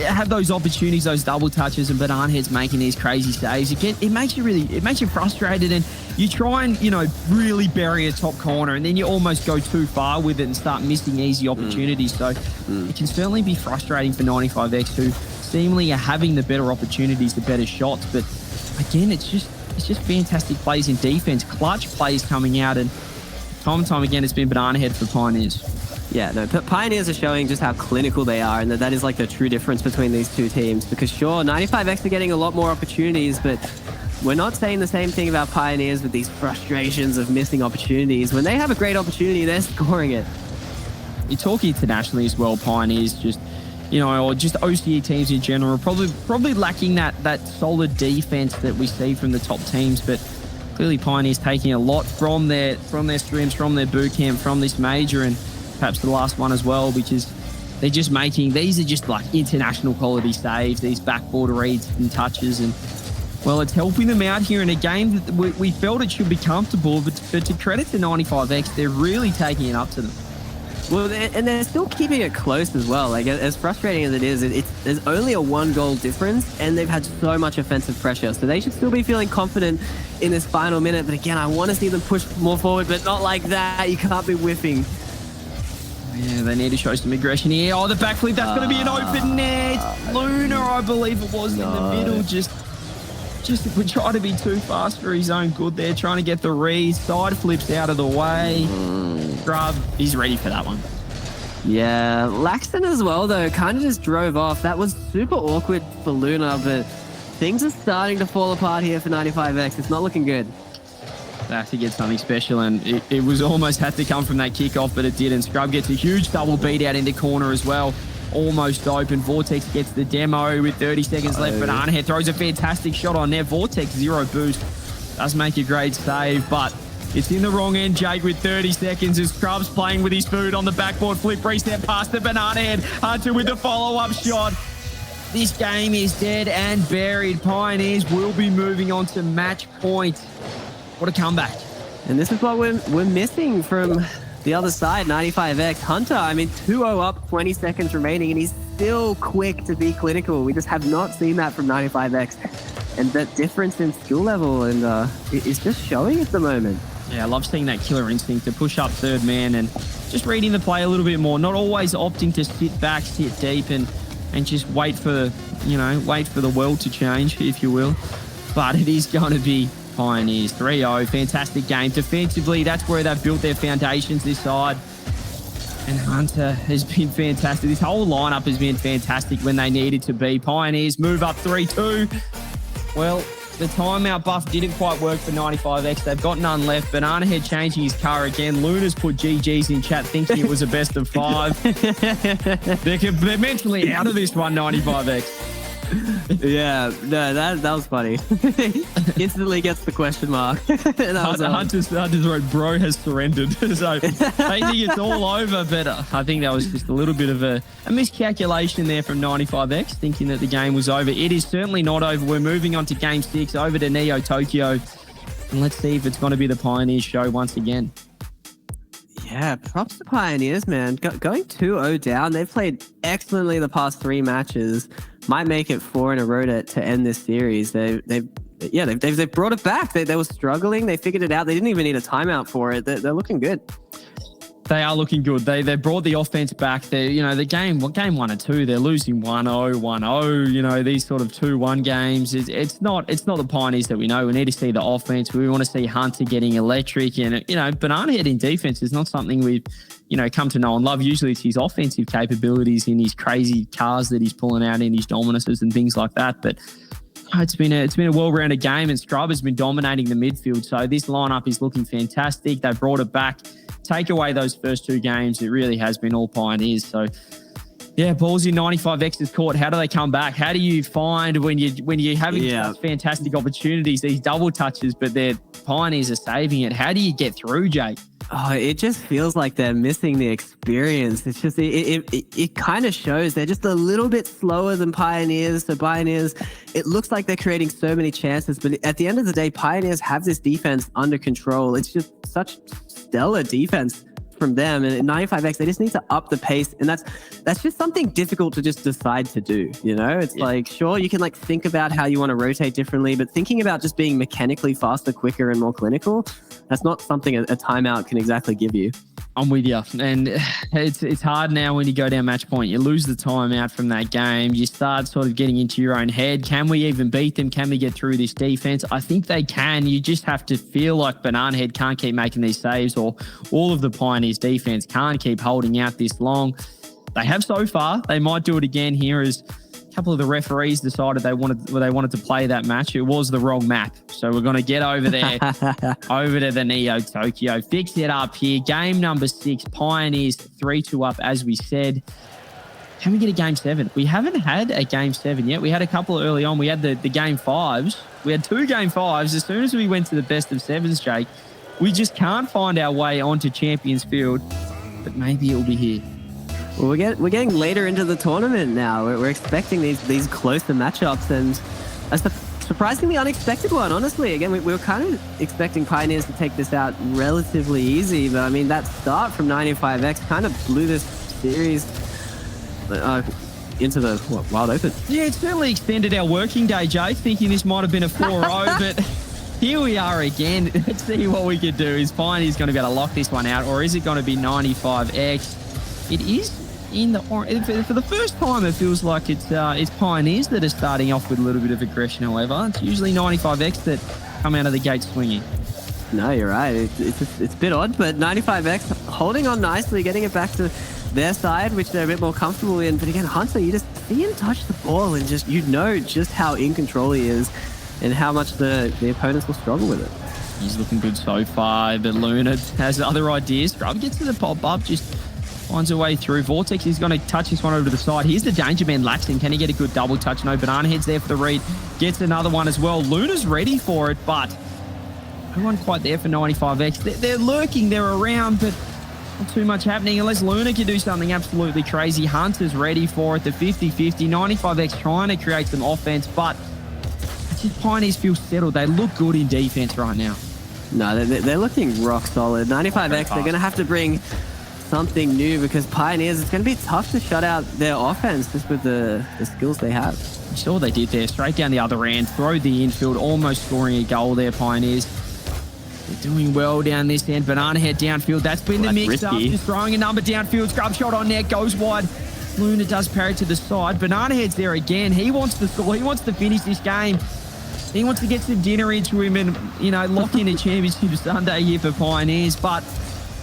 Speaker 1: have those opportunities, those double touches, and Banana Head's making these crazy saves, it makes you frustrated, and you try and, you know, really bury a top corner, and then you almost go too far with it and start missing easy opportunities. So it can certainly be frustrating for 95X, who seemingly are having the better opportunities, the better shots. But again, it's just fantastic plays in defense, clutch plays coming out, and time and time again, it's been Banana Head for Pioneers.
Speaker 2: Yeah, no, Pioneers are showing just how clinical they are, and that is like the true difference between these two teams. Because sure, 95X are getting a lot more opportunities, but we're not saying the same thing about Pioneers with these frustrations of missing opportunities. When they have a great opportunity, they're scoring it.
Speaker 1: You talk internationally as well, Pioneers just, you know, or just OCE teams in general, are probably lacking that solid defense that we see from the top teams. But clearly Pioneers taking a lot from their scrims, from their boot camp, from this major, and perhaps the last one as well, because they're just making, these are just like international quality saves, these backboard reads and touches, and well, it's helping them out here in a game that we felt it should be comfortable, but to credit to 95X, they're really taking it up to them.
Speaker 2: Well, and they're still keeping it close as well. Like, as frustrating as it is, there's only a 1-goal difference, and they've had so much offensive pressure. So they should still be feeling confident in this final minute. But again, I want to see them push more forward, but not like that. You can't be whiffing.
Speaker 1: Yeah, they need to show some aggression here. Oh, the backflip, that's going to be an open net. Luna, I believe it was, in the middle. Just we try to be too fast for his own good there, trying to get the read. Side flips out of the way. Grub, he's ready for that one.
Speaker 2: Yeah, Laxton as well, though, kind of just drove off. That was super awkward for Luna, but things are starting to fall apart here for 95X. It's not looking good.
Speaker 1: They have to get something special, and it was almost had to come from that kickoff, but it didn't. Scrub gets a huge double beat out in the corner as well. Almost open. Vortex gets the demo with 30 seconds left. Banana Head throws a fantastic shot on there. Vortex, 0 boost. Does make a great save, but it's in the wrong end. Jake with 30 seconds as Scrub's playing with his food on the backboard. Flip reset past the Banana Head. Hunter with the follow-up shot. This game is dead and buried. Pioneers will be moving on to match point. What a comeback.
Speaker 2: And this is what we're missing from the other side, 95X. Hunter, I mean, 2-0 up, 20 seconds remaining, and he's still quick to be clinical. We just have not seen that from 95X. And that difference in skill level and is just showing at the moment.
Speaker 1: Yeah, I love seeing that killer instinct to push up third man and just reading the play a little bit more. Not always opting to sit back, sit deep, and just wait for the world to change, if you will. But it is going to be Pioneers 3-0. Fantastic game. Defensively, that's where they've built their foundations this side. And Hunter has been fantastic. This whole lineup has been fantastic when they needed to be. Pioneers move up 3-2. Well, the timeout buff didn't quite work for 95X. They've got none left. Banana Head changing his car again. Luna's put GG's in chat thinking it was a best of 5. They're mentally out of this one, 95X.
Speaker 2: Yeah, no, that was funny. Instantly gets the question mark.
Speaker 1: Hunter's wrote, bro has surrendered. So I think it's all over, but I think that was just a little bit of a miscalculation there from 95X, thinking that the game was over. It is certainly not over. We're moving on to Game 6, over to Neo Tokyo. And let's see if it's going to be the Pioneers show once again.
Speaker 2: Yeah, props to Pioneers, man. Going 2-0 down. They've played excellently the past 3 matches. Might make it 4 in a row to end this series. They've brought it back. They were struggling. They figured it out. They didn't even need a timeout for it. They're looking good.
Speaker 1: They are looking good. They brought the offense back. They, the game 1 and 2, they're losing 1-0, 1-0. These sort of 2-1 games. It's not the Pioneers that we know. We need to see the offense. We want to see Hunter getting electric, and Banana Head in defense is not something we've come to know and love. Usually it's his offensive capabilities in his crazy cars that he's pulling out in his dominuses and things like that. But it's been a well-rounded game, and Scrub has been dominating the midfield. So this lineup is looking fantastic. They brought it back. Take away those first 2 games, it really has been all Pioneers. So yeah, balls in 95X's court. How do they come back? How do you find when you're having such fantastic opportunities, these double touches, but their Pioneers are saving it? How do you get through, Jake?
Speaker 2: Oh, it just feels like they're missing the experience. It's just, it kind of shows they're just a little bit slower than Pioneers. So Pioneers, it looks like they're creating so many chances, but at the end of the day, Pioneers have this defense under control. It's just such stellar defense from them, and at 95X they just need to up the pace, and that's just something difficult to just decide to do. It's like, sure, you can like think about how you want to rotate differently, but thinking about just being mechanically faster, quicker, and more clinical, that's not something a timeout can exactly give you.
Speaker 1: I'm with you, and it's hard now when you go down match point. You lose the timeout from that game. You start sort of getting into your own head. Can we even beat them? Can we get through this defense? I think they can. You just have to feel like Banana Head can't keep making these saves, or all of the Pioneers defense can't keep holding out this long. They have so far. They might do it again here as couple of the referees decided they wanted to play that match. It was the wrong map. So we're going to get over there, over to the Neo Tokyo. Fix it up here. Game number 6, Pioneers 3-2 up, as we said. Can we get a game 7? We haven't had a game 7 yet. We had a couple early on. We had the game 5s. We had 2 game 5s. As soon as we went to the best of 7s, Jake, we just can't find our way onto Champions Field. But maybe it'll be here.
Speaker 2: Well, we're getting later into the tournament now. We're expecting these closer matchups, and a surprisingly unexpected one, honestly. Again, we were kind of expecting Pioneers to take this out relatively easy, but I mean, that start from 95X kind of blew this series into the wild open.
Speaker 1: Yeah, it certainly extended our working day, Jay, thinking this might have been a 4-0, but here we are again. Let's see what we could do. Is Pioneers going to be able to lock this one out, or is it going to be 95X? It is in the for the first time. It feels like it's Pioneers that are starting off with a little bit of aggression. However, it's usually 95X that come out of the gate swinging.
Speaker 2: No, you're right. It's a bit odd, but 95X holding on nicely, getting it back to their side, which they're a bit more comfortable in. But again, Hunter, you just see him touch the ball, and just just how in control he is, and how much the opponents will struggle with it.
Speaker 1: He's looking good so far, but Luna has other ideas. Scrub gets to the pop-up, just finds a way through. Vortex is going to touch this one over to the side. Here's the danger man, Laxton. Can he get a good double touch? No, Banana Head's there for the read. Gets another one as well. Luna's ready for it, but no one quite there for 95X. They're lurking, they're around, but not too much happening unless Luna can do something absolutely crazy. Hunter's ready for it, the 50-50. 95X trying to create some offense, but just Pioneers feel settled. They look good in defense right now.
Speaker 2: No, they're looking rock solid. 95X, they're going to have to bring something new, because Pioneers, it's going to be tough to shut out their offense just with the skills they have.
Speaker 1: You saw what they did there. Straight down the other end, throw the infield, almost scoring a goal there, Pioneers. They're doing well down this end. Banana Head downfield. That's been the mix up. Just throwing a number downfield. Scrub shot on net, goes wide. Luna does parry to the side. Banana Head's there again. He wants to score. He wants to finish this game. He wants to get some dinner into him and, lock in a championship Sunday here for Pioneers. But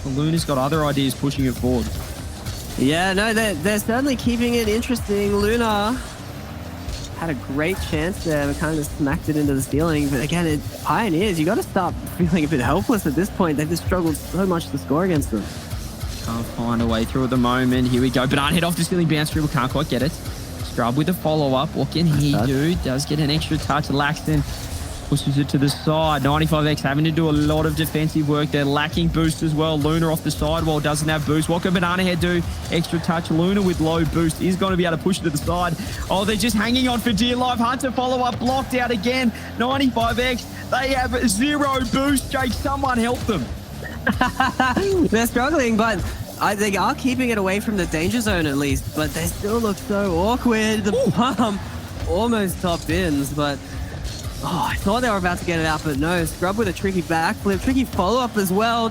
Speaker 1: Luna's got other ideas pushing it forward.
Speaker 2: Yeah, no, they're certainly keeping it interesting. Luna had a great chance there, but kind of smacked it into the ceiling. But again, Pioneers, you got to start feeling a bit helpless at this point. They've just struggled so much to score against them.
Speaker 1: Can't find a way through at the moment. Here we go. Banana Head off the ceiling bounce dribble. Can't quite get it. Scrub with a follow-up. What can he do? Does get an extra touch. Laxton pushes it to the side. 95X having to do a lot of defensive work. They're lacking boost as well. Luna off the sidewall doesn't have boost. What can Banana Head do? Extra touch. Luna with low boost is going to be able to push it to the side. Oh, they're just hanging on for dear life. Hunter follow-up blocked out again. 95X, they have 0 boost. Jake, someone help them.
Speaker 2: They're struggling, but they are keeping it away from the danger zone at least, but they still look so awkward. The bomb almost top bins, but I thought they were about to get it out, but no. Scrub with a tricky backflip, tricky follow-up as well.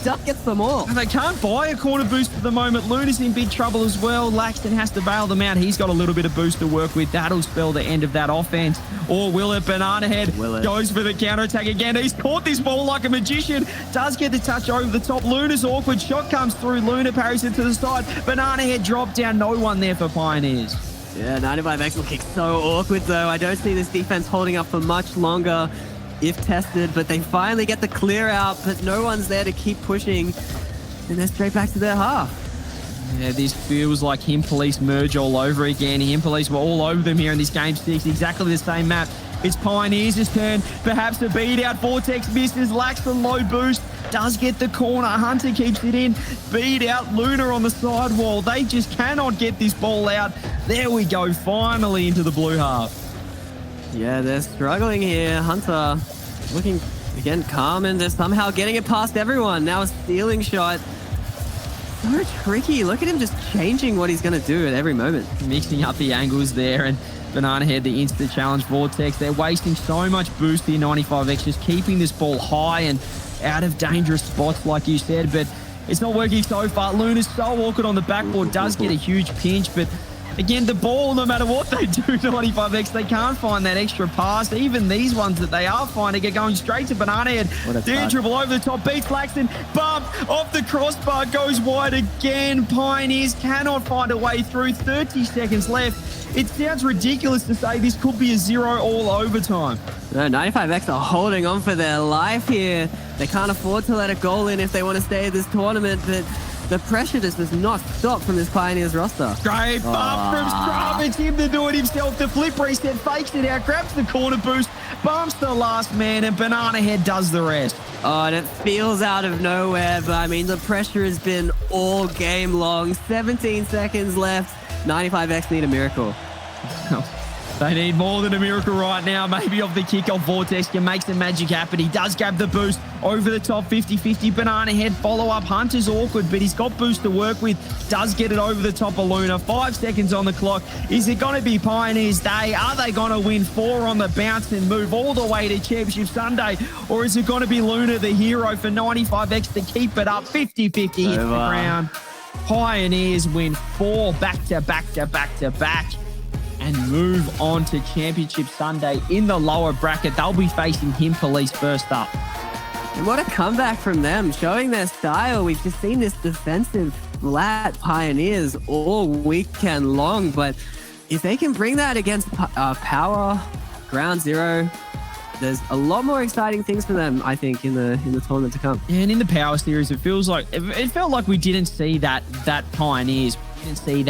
Speaker 2: Duck gets them all.
Speaker 1: They can't buy a corner boost at the moment. Luna's in big trouble as well. Laxton has to bail them out. He's got a little bit of boost to work with. That'll spell the end of that offense. Or will it? Banana Head goes for the counterattack again. He's caught this ball like a magician. Does get the touch over the top. Luna's awkward. Shot comes through. Luna parries it to the side. Banana Head dropped down. No one there for Pioneers.
Speaker 2: Yeah, 95X looking so awkward, though. I don't see this defense holding up for much longer if tested, but they finally get the clear out, but no one's there to keep pushing, and they're straight back to their half.
Speaker 1: Yeah, this feels like Him Police merge all over again. Him Police were all over them here in this game 6. Exactly the same map. It's Pioneers' turn. Perhaps a beat out. Vortex misses. Lacks the low boost. Does get the corner. Hunter keeps it in. Beat out. Luna on the sidewall. They just cannot get this ball out. There we go. Finally into the blue half.
Speaker 2: Yeah, they're struggling here. Hunter looking, again, calm, and they're somehow getting it past everyone. Now a stealing shot. So tricky. Look at him just changing what he's going to do at every moment.
Speaker 1: Mixing up the angles there, and Banana Head, the instant challenge Vortex. They're wasting so much boost here, 95X, just keeping this ball high and out of dangerous spots, like you said, but it's not working so far. Luna's so awkward on the backboard, does get a huge pinch, but again, the ball, no matter what they do, 95X, they can't find that extra pass. Even these ones that they are finding are going straight to Banana Head. Dan dribble over the top, beats Laxton, bump off the crossbar, goes wide again. Pioneers cannot find a way through. 30 seconds left. It sounds ridiculous to say this could be a 0 all overtime.
Speaker 2: No, 95X are holding on for their life here. They can't afford to let a goal in if they want to stay at this tournament, but the pressure just does not stop from this Pioneers roster.
Speaker 1: Great bump from Scrum. It's him to do it himself. The flip reset, fakes it out, grabs the corner boost, bumps the last man, and Banana Head does the rest.
Speaker 2: Oh, and it feels out of nowhere, but I mean, the pressure has been all game long. 17 seconds left. 95X need a miracle.
Speaker 1: They need more than a miracle right now. Maybe off the kickoff, Vortex can make some magic happen. He does grab the boost over the top, 50-50. Banana Head follow-up. Hunter's awkward, but he's got boost to work with. Does get it over the top of Luna. 5 seconds on the clock. Is it going to be Pioneers' day? Are they going to win 4 on the bounce and move all the way to Championship Sunday? Or is it going to be Luna, the hero, for 95X to keep it up? 50-50 hits the ground. Pioneers win 4 back-to-back-to-back-to-back and move on to Championship Sunday in the lower bracket. They'll be facing Him Police first up.
Speaker 2: And what a comeback from them, showing their style. We've just seen this defensive flat Pioneers all weekend long, but if they can bring that against Power, Ground Zero, there's a lot more exciting things for them, I think, in the tournament to come.
Speaker 1: Yeah, and in the Power Series, it felt like we didn't see that Pioneers. We didn't see that